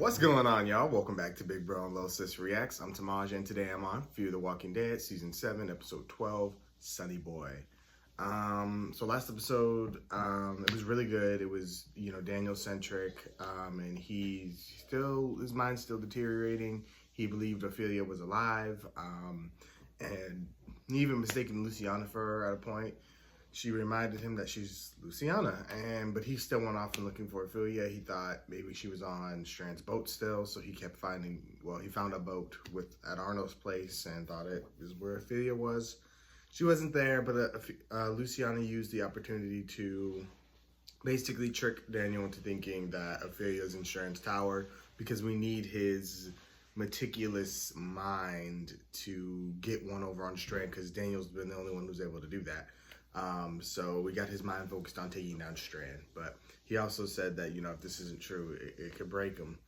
What's going on, y'all? Welcome back to Big Bro and Little Sis Reacts. I'm Tamaj, and today I'm on Fear the Walking Dead, Season 7, Episode 12, Sonny Boy. So last episode, it was really good. It was, Daniel-centric, and his mind's still deteriorating. He believed Ophelia was alive, and he even mistaken Luciana for her at a point. She reminded him that she's Luciana, but he still went off and looking for Ophelia. He thought maybe she was on Strand's boat still, so he kept he found a boat at Arnold's place and thought it was where Ophelia was. She wasn't there, but Luciana used the opportunity to basically trick Daniel into thinking that Ophelia's in Strand's tower because we need his meticulous mind to get one over on Strand because Daniel's been the only one who's able to do that. So we got his mind focused on taking down Strand, but he also said that, if this isn't true, it could break him,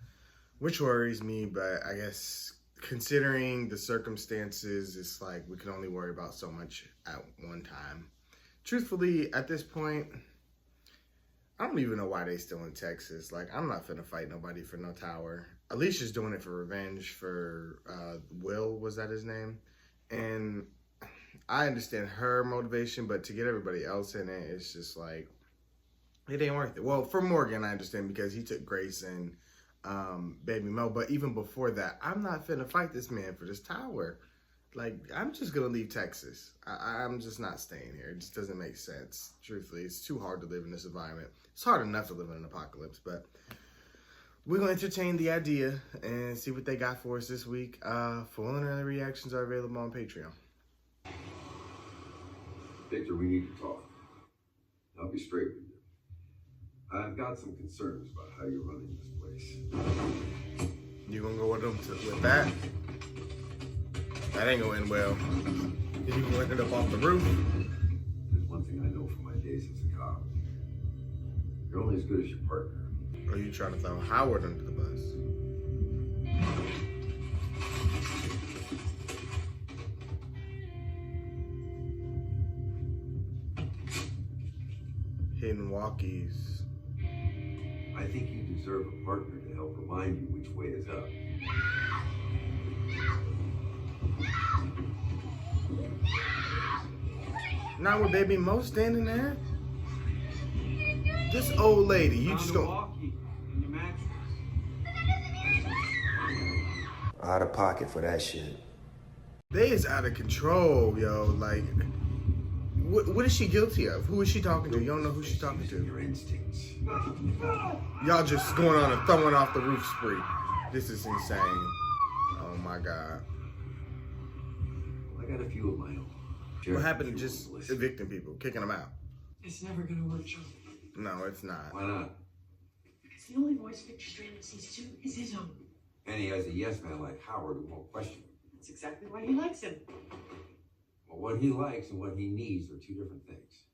which worries me, but I guess considering the circumstances, it's like we can only worry about so much at one time. Truthfully, at this point, I don't even know why they still in Texas. Like, I'm not finna fight nobody for no tower. Alicia's doing it for revenge for, Will, was that his name? And I understand her motivation, but to get everybody else in it, it's just like, it ain't worth it. Well, for Morgan, I understand because he took Grace and Baby Mo, but even before that, I'm not finna fight this man for this tower. Like, I'm just gonna leave Texas. I'm just not staying here. It just doesn't make sense. Truthfully, it's too hard to live in this environment. It's hard enough to live in an apocalypse, but we're gonna entertain the idea and see what they got for us this week. Full and early reactions are available on Patreon. Victor, we need to talk. I'll be straight with you. I've got some concerns about how you're running this place. You gonna go with that? That ain't gonna end well. You gonna end up off the roof? There's one thing I know from my days as a cop. You're only as good as your partner. Or are you trying to throw Howard under the bus? Hidden walkies. I think you deserve a partner to help remind you which way is up. Not with Baby Mo standing there. This old lady, you just go out of pocket for that shit. They is out of control, yo. Like, what is she guilty of? Who is she talking to? You don't know who she's talking to. Your instincts. Y'all just going on a throwing off the roof spree. This is insane. Oh my God. Well, I got a few of my own. What happened to just evicting people, kicking them out? It's never gonna work, Joe. No, it's not. Why not? Because the only voice Victor Strand sees too is his own. And he has a yes man like Howard who won't question him. That's exactly why he likes him. Well, what he likes and what he needs are two different things.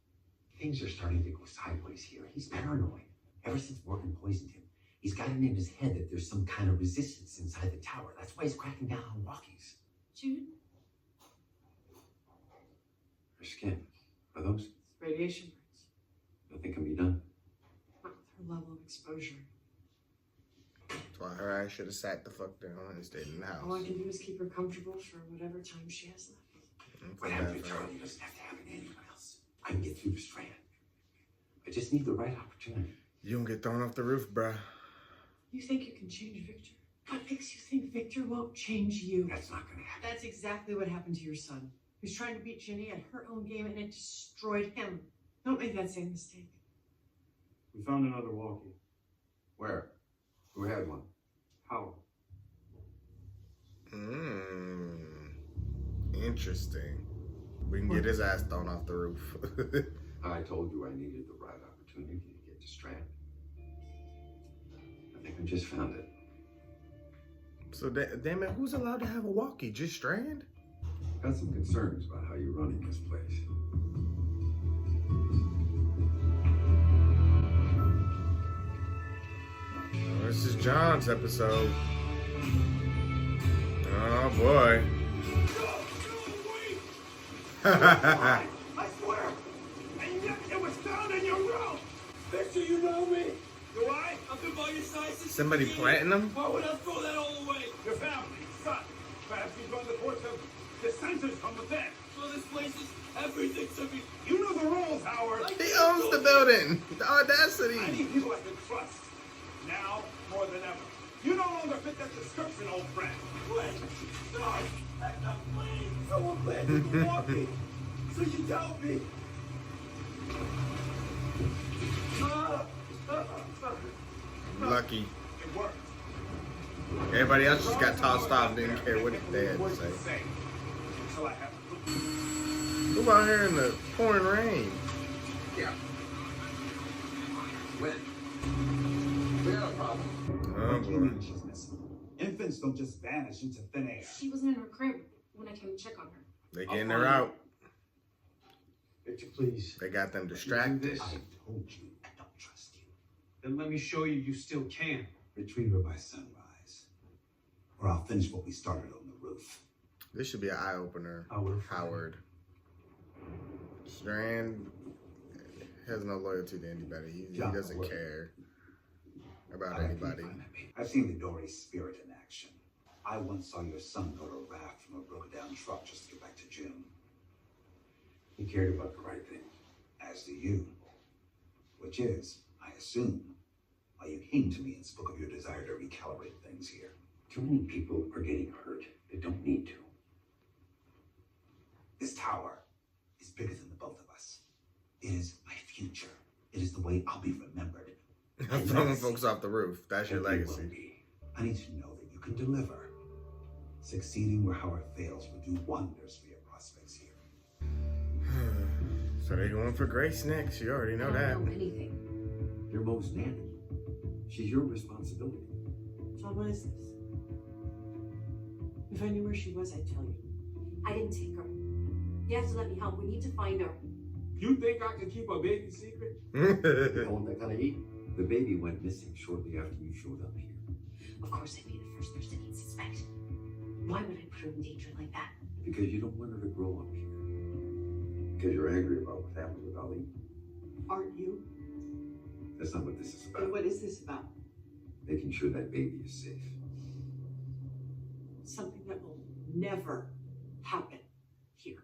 Things are starting to go sideways here. He's paranoid. Ever since Morgan poisoned him, he's got it in his head that there's some kind of resistance inside the tower. That's why he's cracking down on walkies. Jude? Her skin. Are those? It's radiation burns. Nothing can be done. Not with her level of exposure. That's why her ass should have sat the fuck down and stayed in the house. All I can do is keep her comfortable for whatever time she has left. What happened to Charlie doesn't have to happen to anyone else. I can get through the Strand. I just need the right opportunity. You don't get thrown off the roof, bruh. You think you can change Victor? What makes you think Victor won't change you? That's not going to happen. That's exactly what happened to your son. He was trying to beat Ginny at her own game and it destroyed him. Don't make that same mistake. We found another walkie. Where? Who had one? Howard. Interesting. We can get his ass thrown off the roof. I told you I needed the right opportunity to get to Strand. I think I just found it. So, damn it, who's allowed to have a walkie? Just Strand? Got some concerns about how you're running this place. Oh, this is John's episode. Oh boy. I swear! And yet it was found in your room! Victor, you know me! Do I? I've been by your side since Somebody the beginning. planting them? Why would I throw that all away? Your family, son. Perhaps you joined the force of dissenters from within. Well, this place is everything to me. You know the rules, Howard. He owns the building. The I audacity. need people I can trust. Now more than ever. You no longer fit that description, old friend. Wait, stop. Back up, please. Someone planted the walkie. So you tell me. Lucky. It worked. Everybody else just got tossed off, didn't care what they had to Words say. the same. Until I have to look. Who out here in the pouring rain? Yeah. When? We got a problem. Oh What do you boy. mean she's missing? Infants don't just vanish into thin air. She wasn't in her crib when I came to check on her. They getting her out. Victor, please. They got them distracted. I told you I don't trust you. Then let me show you you still can. Retrieve her by sunrise, or I'll finish what we started on the roof. This should be an eye opener. Howard. Howard. Strand has no loyalty to anybody. He doesn't care about anybody. I've seen the Dory spirit in action. I once saw your son go to a raft from a broken down truck just to get back to June. He cared about the right thing, as do you. Which is, I assume, why you came to me and spoke of your desire to recalibrate things here. Too many people are getting hurt that don't need to. This tower is bigger than the both of us. It is my future. It is the way I'll be remembered. Throwing folks off the roof. That's your And you will legacy. be. I need to know that you can deliver. Succeeding where Howard fails will do wonders for your prospects here. So they going for Grace next. You already know I that. don't know anything. You're Mo's nanny. She's your responsibility. John, what is this? If I knew where she was, I'd tell you. I didn't take her. You have to let me help. We need to find her. You think I can keep a baby secret? You don't want that kind of heat? The baby went missing shortly after you showed up here. Of course, I'd be the first person he'd suspect. Why would I put her in danger like that? Because you don't want her to grow up here. Because you're angry about what happened with Ali. Aren't you? That's not what this is Then about. what is this about? Making sure that baby is safe. Something that will never happen here.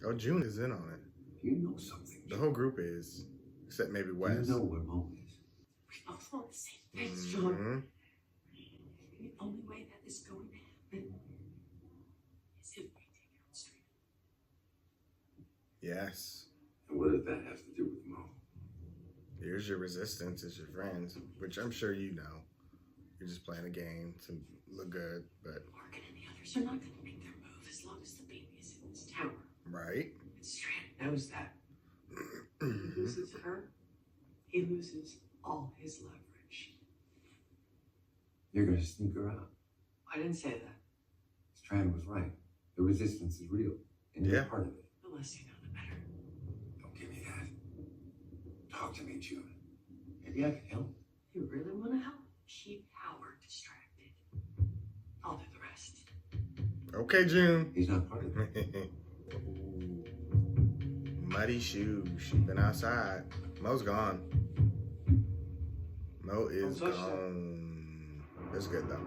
Oh, June is in on it. You know something. The whole group is, except maybe Wes. You know where Mo is. We both want the same things, John. Mhm. The only way that is going to happen is if we take her straight. Yes. And what does that have to do with Mo? Here's your resistance. It's your friends, which I'm sure you know. You're just playing a game to look good, but Morgan and the others are not going to make their move as long as the baby is in this tower. right. And Strand knows that. If he loses her, he loses all his leverage. You're gonna sneak her out. I didn't say that. Strand was right. The resistance is real, and you're Yeah. part of it. The less you know, the better. Don't give me that. Talk to me, June. Maybe I can help. You really want to help? Keep Howard distracted. I'll do the rest. Okay, June. He's not part of it. Ooh. Muddy shoes. She been outside. Mo's gone. Mo is Don't touch that. gone. That's good though.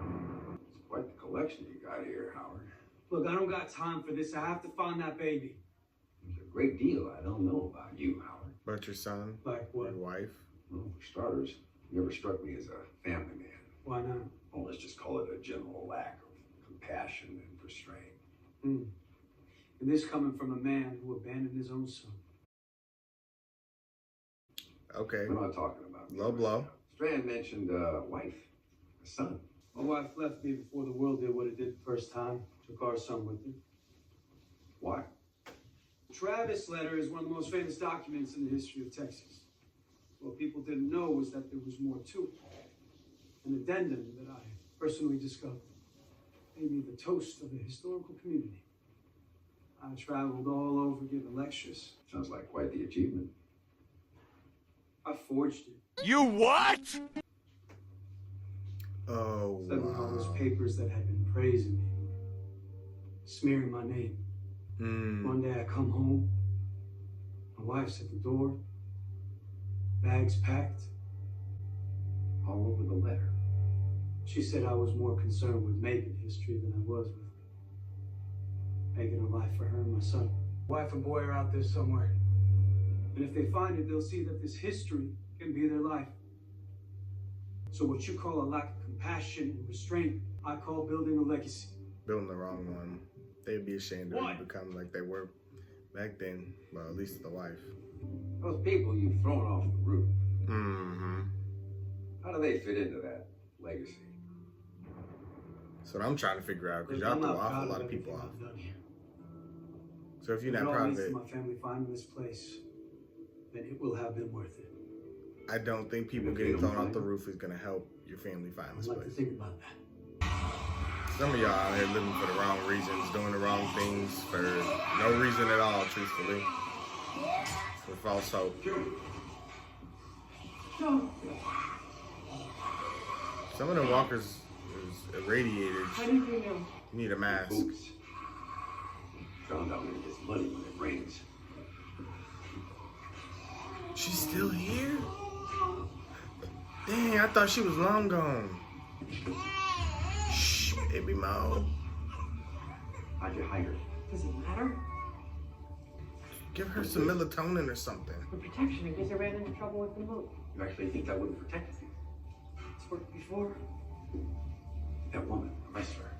It's quite the collection you got here, Howard. Look, I don't got time for this. I have to find that baby. There's a great deal I don't know about you, Howard. But your son, Like your what? wife. Well, for starters, you never struck me as a family man. Why not? Well, let's just call it a general lack of compassion and restraint. And this coming from a man who abandoned his own son. Okay. We're not talking about me Low blow. right now. Strand mentioned a wife, a son. My wife left me before the world did what it did the first time. Took our son with her. Why? Travis letter is one of the most famous documents in the history of Texas. What people didn't know was that there was more to it. An addendum that I personally discovered made me the toast of the historical community. I traveled all over giving lectures. Sounds like quite the achievement. I forged it. Oh, Said with all those wow. papers that had been praising me, smearing my name. Mm. One day I come home, my wife's at the door, bags packed, all over the letter. She said I was more concerned with making history than I was with making a life for her and my son. Wife and boy are out there somewhere. And if they find it, they'll see that this history can be their life. So what you call a lack of compassion and restraint, I call building a legacy. Building the wrong one. They'd be ashamed to become like they were back then. Well, at least the wife. Those people you've thrown off the roof, Mm-hmm. how do they fit into that legacy? So what I'm trying to figure out, because y'all I'm throw not off proud a of lot of people everything off. I've done here. So if you're If not it all proud of leads it, to my family finding this place, then it will have been worth it. I don't think people getting thrown off the roof is going to help your family find this I'd like to place. think about that. Some of y'all out here living for the wrong reasons, doing the wrong things for no reason at all, truthfully. For false hope. Some of them walkers is irradiated. How do you know? Need a mask. Oops. Found out when it gets muddy when it rains. She's still here? Dang, I thought she was long gone. Shh, baby Mo. How'd you hide her? Does it matter? Give her some melatonin or something. For protection, in case I ran into trouble with the moat. You actually think that wouldn't protect you? It's worked before. That woman, the wrestler.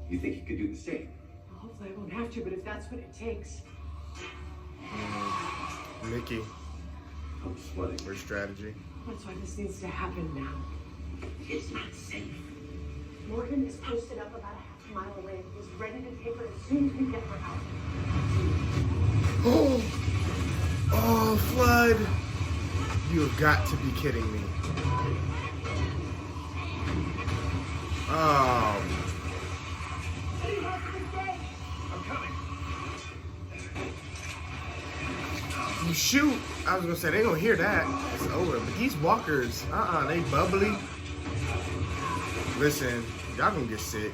You think you could do the same? Well, hopefully I won't have to, but if that's what it takes. Nikki, I'm sweating. her strategy. That's why this needs to happen now. It's not safe. Morgan is posted up about a half a mile away. He's ready to take her as soon as we get her out. Oh, Flood. You have got to be kidding me. You shoot. I was gonna say they gonna hear that. It's over. But these walkers, they bubbly. Listen, y'all gonna get sick.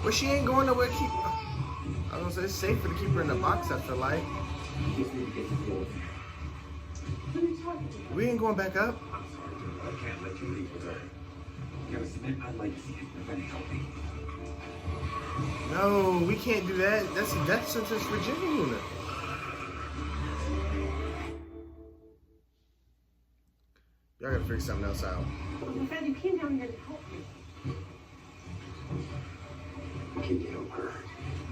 But she ain't going nowhere. I was gonna say it's safer to keep her in the box. I feel like You just need to get to the elevator. What are you talking about? we ain't going back up. I'm sorry, Joe, but I can't let you leave with her. You gotta submit my legacy if you're gonna help me. No, we can't do that. That's a death sentence for June. Y'all gotta figure something else out. Well, the fact you came down here to help me. Can you help her?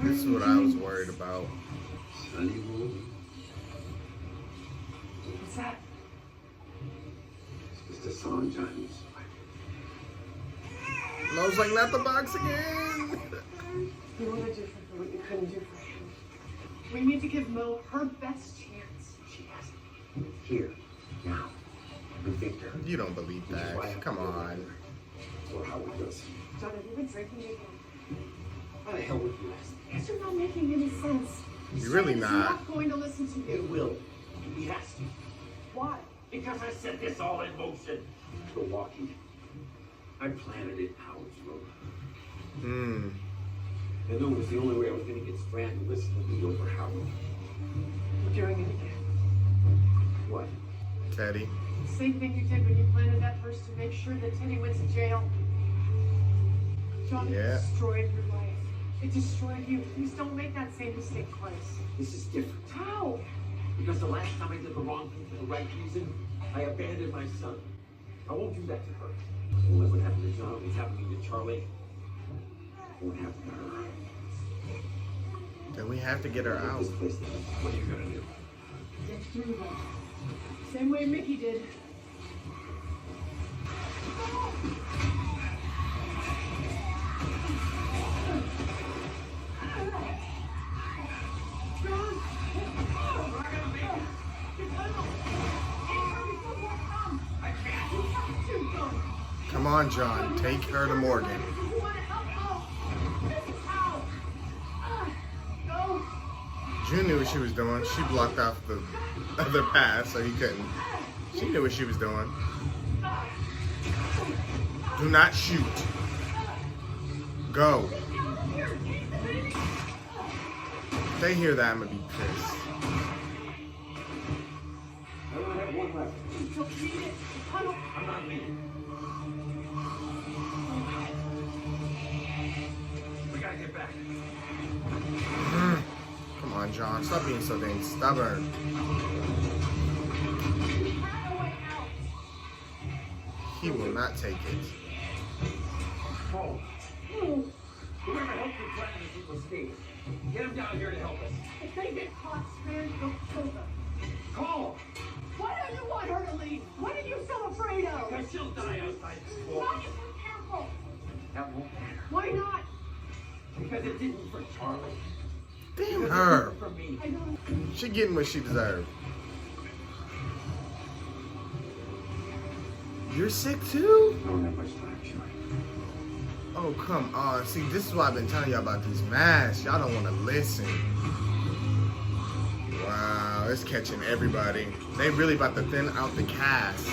This is what I was worried about. Sonny boy? What's that? It's just a song Johnny's. And I was like, not the box again. You want to do for what you couldn't do for him. We need to give Mo her best chance. She has it. Here, now, with Victor. You don't believe that. Come on. Or how it does. John, have you been drinking again? How the hell would you ask? Because you're not making any sense. You're really He's not. not going to listen to It you. will. He has to. Why? Because I set this all in motion. The walking. I planted it Howard's Road. Hmm. I knew it was the only way I was going to get Fran to listen to me over Howard. You're doing it again. What? Teddy. Same thing you did when you planted that verse to make sure that Teddy went to jail. John, Yeah. it destroyed your life. It destroyed you. Please don't make that same mistake twice. This is different. How? Because the last time I did the wrong thing for the right reason, I abandoned my son. I won't do that to her. It won't let what happened to John. What's happening to Charlie? It won't happen to her. Then we have to get her out. This place, what are you gonna do? Get through them. Same way Mickey did. Come on, John. Take her to Morgan. You want to help Mo? This is how. Go. June knew what she was doing. She blocked off the other path so he couldn't. She knew what she was doing. Do not shoot. Go. If they hear that, I'm gonna be pissed. I only have one left. Don't read it. tunnel. I'm not leaving. We gotta get back. Come on, John. Stop being so dang stubborn. We had a way out. He will not take it. Oh. Whoever helped you plan this little escape, get him down here to help us. If they get caught, Strand, don't kill them. Call him. Why don't you want her to leave? What are you so afraid of? Because she'll die outside this wall. Not if we're careful. That won't matter. Why not? Because it didn't for Charlie. Damn Because her. it didn't for me. I don't. She getting what she deserved. You're sick too? I don't have much time, Joey. Oh, come on. See, this is why I've been telling y'all about these masks. Y'all don't want to listen. Wow, it's catching everybody. They really about to thin out the cast.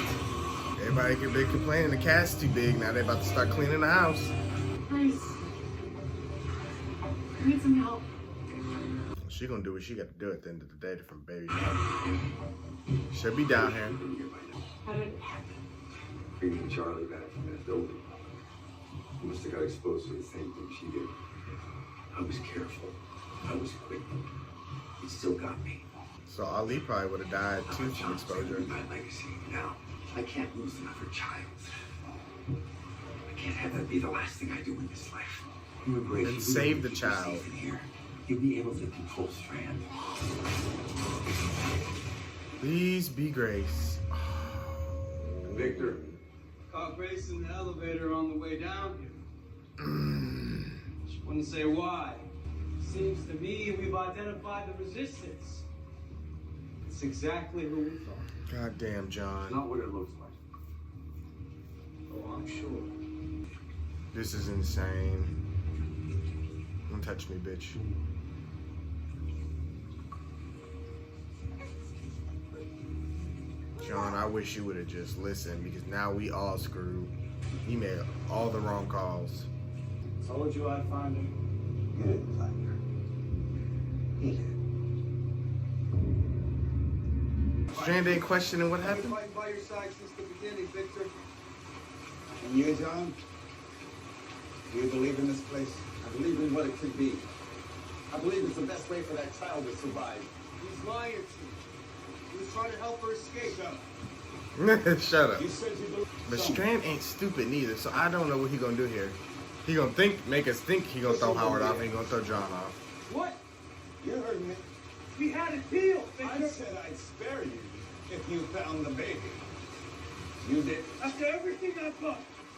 Everybody could be complaining the cast's too big. Now they about to start cleaning the house. Nice. I need some help. She gonna do what she got to do at the end of the day from baby. She'll be down here. How did it happen? Bringing Charlie back from that building. He must have got exposed to the same thing she did. I was careful. I was quick. It still got me. So Ali probably would have died too from exposure. My legacy. Now, I can't lose another child. I can't have that be the last thing I do in this life. You and Grace, And you save really the keep her child. safe in here. You'll be able to control Strand. Please be Grace. Victor. Caught Grace in the elevator on the way down here. She wouldn't say why. Seems to me we've identified the resistance. It's exactly who we thought. Goddamn, John. Not what it looks like. Oh, I'm sure. This is insane. Don't touch me, bitch. John, I wish you would have just listened because now we all screwed. He made all the wrong calls. Told you I'd find him. You didn't find her. He did. Strand ain't questioning what I've been happened. fighting by your side since the beginning, Victor. And you, John? Do you believe in this place? I believe in what it could be. I believe it's the best way for that child to survive. He's lying to you. He was trying to help her escape. Shut up. You said you believe. But Strand ain't stupid neither, so I don't know what he gonna do here. He gonna make us think he gonna throw Howard off and he gonna throw John off. What? You heard me. We had a deal, I Victor. said I'd spare you if you found the baby. You did. After everything I've done.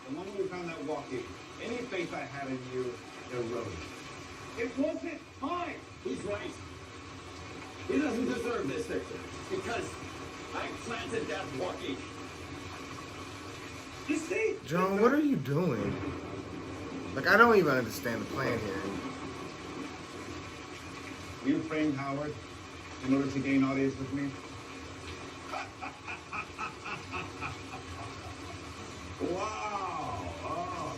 The moment we found that walkie, any faith I had in you eroded. It wasn't mine. He's right. He doesn't deserve this, Victor, because I planted that walkie. You see? John, what are you doing? Like, I don't even understand the plan here. You framed Howard in order to gain audience with me? Wow. Oh.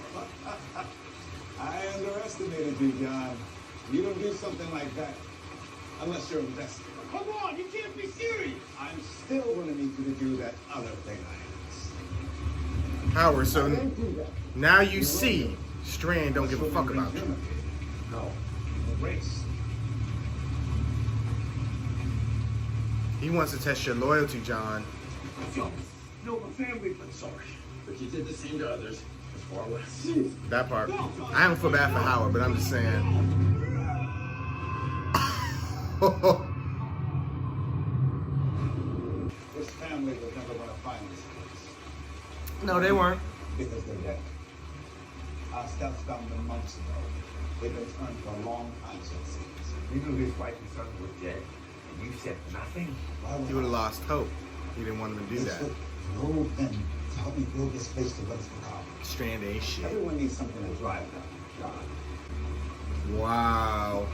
I underestimated you, John. You don't do something like that unless you're invested. Come on, you can't be serious. I'm still going to need you to do that other thing I asked. Howard, I so don't do that. now you see Strand don't give a fuck about you. No. The race. He wants to test your loyalty, John. No, my family. I'm sorry, but you did the same to others. It's far less. That part. I don't feel bad for Howard, but I'm just saying. This family was never going to find this place. No, they weren't. Because they're dead. Our scouts found them months ago. They've been turned for a long time, so it seems. You knew his wife and son were dead, and you said nothing? Why would He would have lost hope. He didn't want him to do This that. would drove them to help me build this place to what it's become. Strand ain't shit. Everyone needs something to drive them, John. Wow.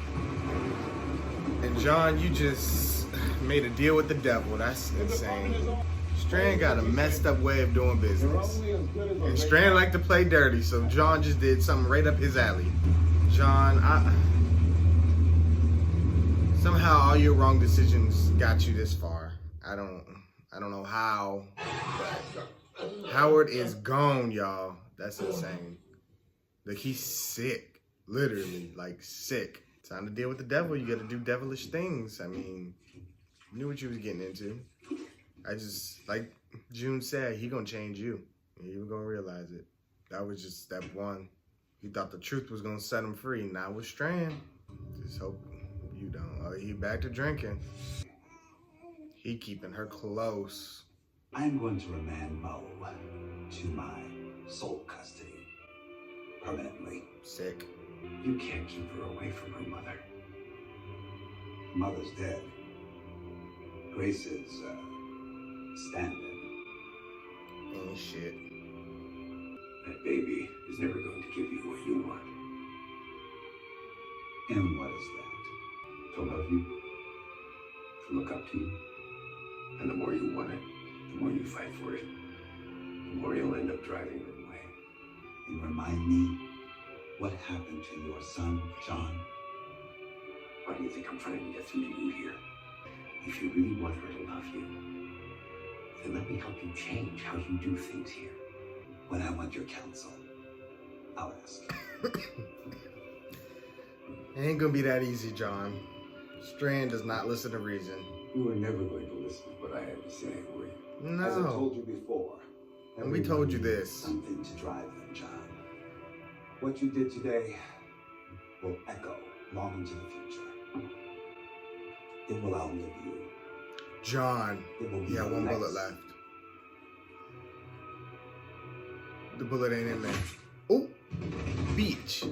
And John, you just made a deal with the devil. That's insane. Strand got a messed up way of doing business. And Strand liked to play dirty, so John just did something right up his alley. John, somehow all your wrong decisions got you this far. I don't know how, but Howard is gone, y'all. That's insane. Like, he's sick. Literally, like, sick. Time to deal with the devil. You gotta do devilish things. I mean, you knew what you was getting into. I just, like June said, he gonna change you. And you were gonna realize it. That was just step one. He thought the truth was gonna set him free. Now with Strand, just hope you don't. Oh, he back to drinking. He keeping her close. I'm going to remand Mo to my sole custody permanently. Sick. You can't keep her away from her mother. Mother's dead. Grace is standing. Ain't shit. That baby is never going to give you what you want. And what is that? To love you, to look up to you. And the more you want it, the more you fight for it, the more you'll end up driving her away. And remind me what happened to your son, John. Why do you think I'm trying to get through to you here? If you really want her to love you, then let me help you change how you do things here. When I want your counsel, I'll ask. It ain't gonna be that easy, John. Strand does not listen to reason. You were never going to listen to what I had to say, were you? As I No. told you before, And we told you this. something to drive them, John. What you did today will echo long into the future. It will outlive you. John. It will be Yeah, your one next. bullet left. The bullet ain't in there. Oh, beach.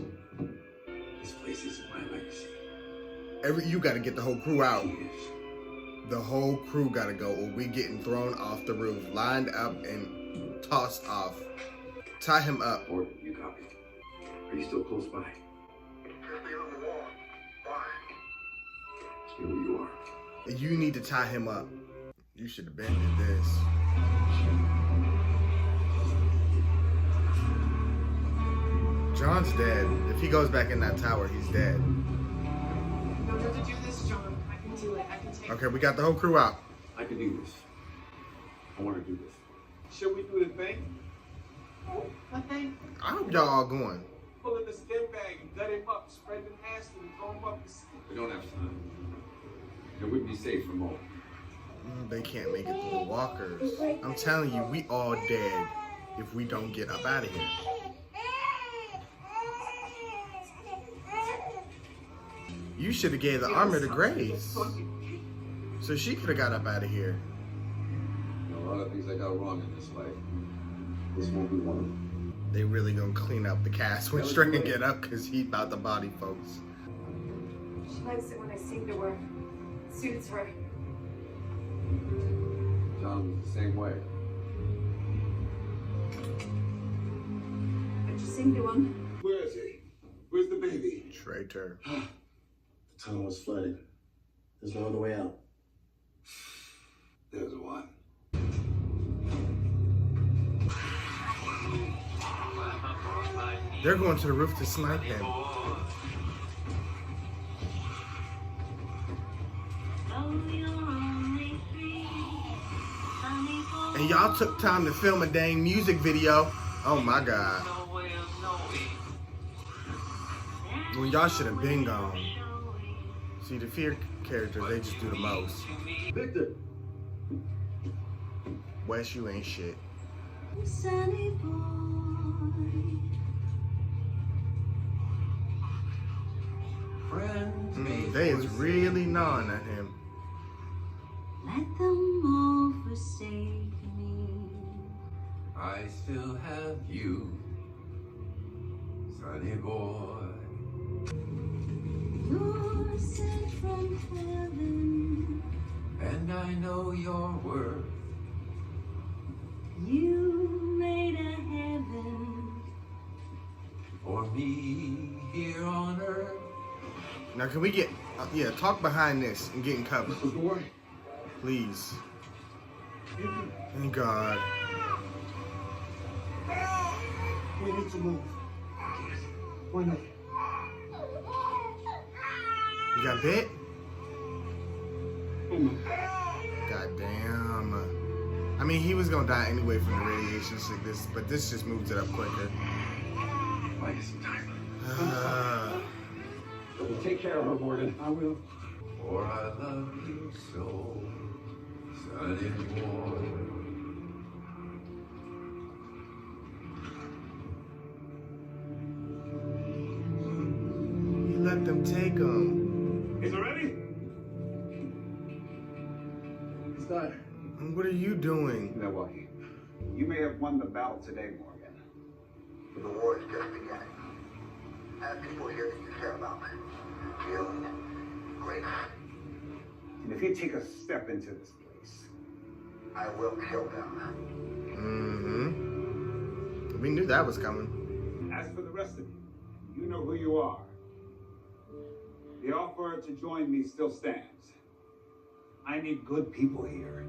This place isn't my legacy. You gotta get the whole crew out. He is. The whole crew gotta go, or we getting thrown off the roof, lined up and tossed off. Tie him up. Or you copy. Are you still close by? Stay where you are. You need to tie him up. You should have been did this. John's dead. If he goes back in that tower, he's dead. You don't have to do this, John. I can do it. I can take Okay, we got the whole crew out. I can do this. I want to do this. Should we do the thing? What thing? I hope y'all all going. Pull in the skin bag and gut him up, spread him acid and throw him up the skin. We don't have time. It wouldn't be safe for Mo. They can't make it through the walkers. I'm telling you, we all dead if we don't get up out of here. You should have gave the armor to Grace, so she could have got up out of here. There are a lot of things I got wrong in this life. This won't be one of them. They really gonna clean up the cast when Strand get up because he about to body folks. She likes it when I sing to her. It suits her. John was the same way. But you sing to him. Where is he? Where's the baby? Traitor. The tunnel was flooded. There's no other way out. There's one. They're going to the roof to snipe him. And y'all took time to film a dang music video. Oh my God. When y'all should have been gone. See, the fear characters, they just do the most. Victor! Wes, you ain't shit. Sonny boy. They is really gnawing at him. Let them all forsake me. I still have you, Sonny boy. You're sent from heaven. And I know your worth. You made a heaven For me here on earth. Now can we get, talk behind this and get in cover. Boy. Please. Thank God. We need to move. Why not? You got bit? Oh my. God damn. I mean, he was gonna die anyway from the radiation sickness, but this just moves it up quicker. Buy you some time. Take care of her, Morgan. I will. For I love you so, Sonny boy. You let them take him. Is it ready? It's done. And what are you doing? Milwaukee, you may have won the battle today, Morgan. The war has just begun. I have people here that you care about. Healing, grace. And if you take a step into this place, I will kill them. We knew that was coming. As for the rest of you, you know who you are. The offer to join me still stands. I need good people here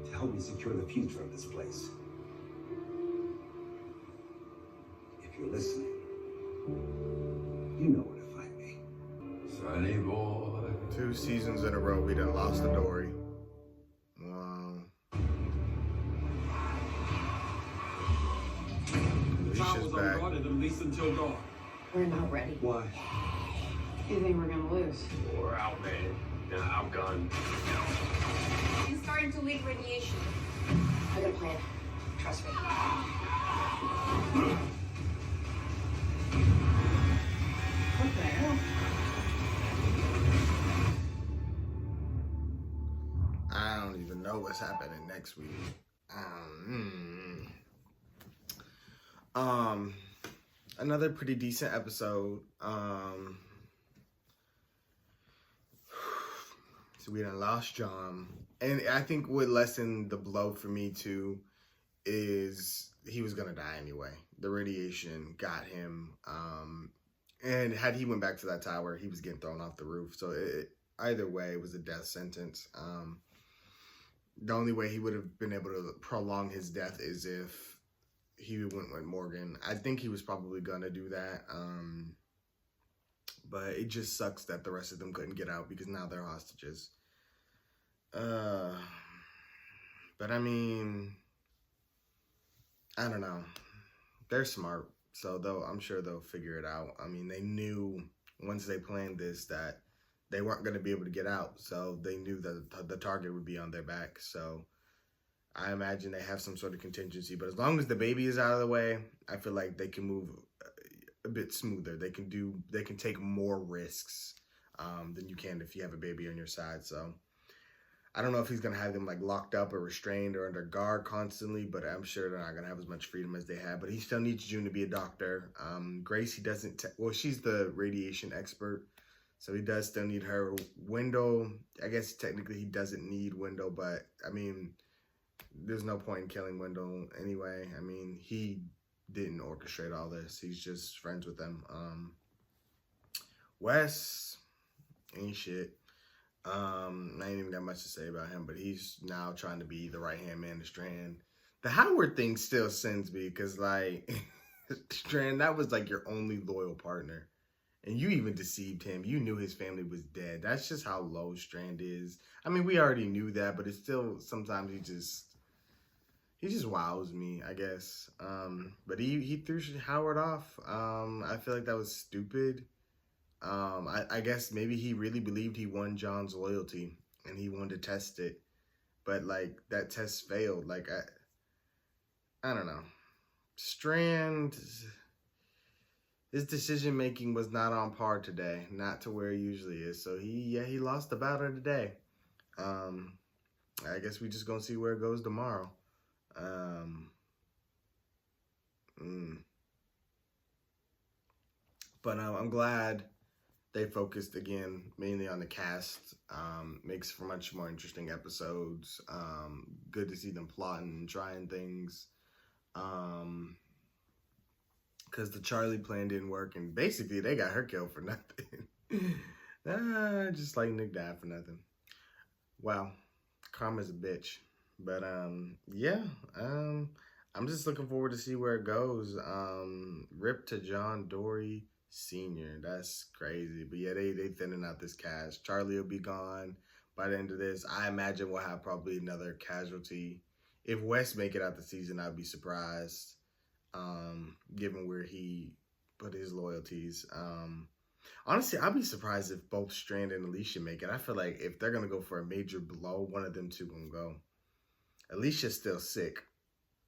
to help me secure the future of this place. If you're listening, you know where to find me. Sonny boy. 2 seasons in a row, we done lost the Dory. Wow. The town Alicia's was back. unguarded at least until dawn. We're not ready. Why? You think we're gonna lose? We're out, man. Nah, I'm gone. He's starting to leak radiation. I got a plan. Trust me. What the hell? I don't even know what's happening next week. Another pretty decent episode. So we done lost John. And I think what lessened the blow for me too is he was gonna die anyway. The radiation got him. And had he went back to that tower, he was getting thrown off the roof. So either way, it was a death sentence. The only way he would have been able to prolong his death is if he went with Morgan. I think he was probably gonna do that. But it just sucks that the rest of them couldn't get out because now they're hostages. But I mean, I don't know. They're smart, so I'm sure they'll figure it out. I mean, they knew once they planned this that they weren't going to be able to get out, so they knew that the target would be on their back. So I imagine they have some sort of contingency. But as long as the baby is out of the way, I feel like they can move a bit smoother. They can take more risks than you can if you have a baby on your side. So I don't know if he's going to have them like locked up or restrained or under guard constantly, but I'm sure they're not going to have as much freedom as they have. But he still needs June to be a doctor. Grace, he doesn't, well, she's the radiation expert, so he does still need her. Wendell, I guess technically he doesn't need Wendell, but I mean, there's no point in killing Wendell anyway. I mean, he didn't orchestrate all this. He's just friends with them. Wes ain't shit. I ain't even got much to say about him, but he's now trying to be the right-hand man to Strand. The Howard thing still sends me because, like, Strand, that was like your only loyal partner. And you even deceived him. You knew his family was dead. That's just how low Strand is. I mean, we already knew that, but it's still, sometimes he just wows me, I guess. But he threw Howard off. I feel like that was stupid. I guess maybe he really believed he won John's loyalty and he wanted to test it, but like that test failed. Like I don't know. Strand, his decision making was not on par today, not to where he usually is. So he lost the battle today. I guess we just gonna see where it goes tomorrow. But I'm glad they focused again mainly on the cast. Makes for much more interesting episodes. Good to see them plotting and trying things. Because the Charlie plan didn't work, and basically they got her killed for nothing. Just like Nick died for nothing. Wow, karma's a bitch. But yeah, I'm just looking forward to see where it goes. Rip to John Dory Sr. That's crazy. But yeah, they thinning out this cast. Charlie will be gone by the end of this. I imagine we'll have probably another casualty If Wes make it out the season, I'd be surprised, given where he put his loyalties. Honestly, I'd be surprised if both Strand and Alicia make it. I feel like if they're going to go for a major blow, one of them two going to go. Alicia's still sick.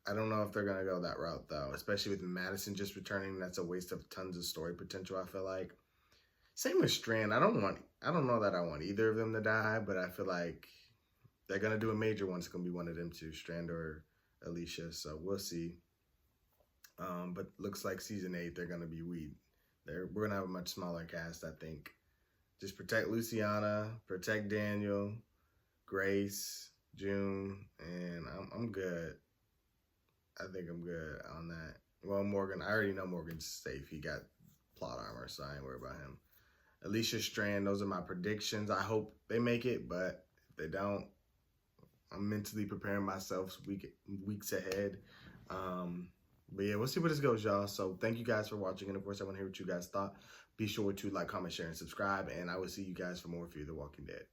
I don't know if they're going to go that route, though, especially with Madison just returning. That's a waste of tons of story potential, I feel like. Same with Strand. I don't know that I want either of them to die, but I feel like they're going to do a major one. It's going to be one of them two, Strand or Alicia, so we'll see. But looks like season 8, they're going to be we're going to have a much smaller cast, I think. Just protect Luciana, protect Daniel, Grace, June, and I'm good. I think I'm good on that. Well, Morgan, I already know Morgan's safe. He got plot armor, so I ain't worried about him. Alicia, Strand, those are my predictions. I hope they make it, but if they don't, I'm mentally preparing myself weeks ahead. But yeah, we'll see where this goes, y'all. So thank you guys for watching. And of course, I want to hear what you guys thought. Be sure to like, comment, share, and subscribe. And I will see you guys for more Fear the Walking Dead.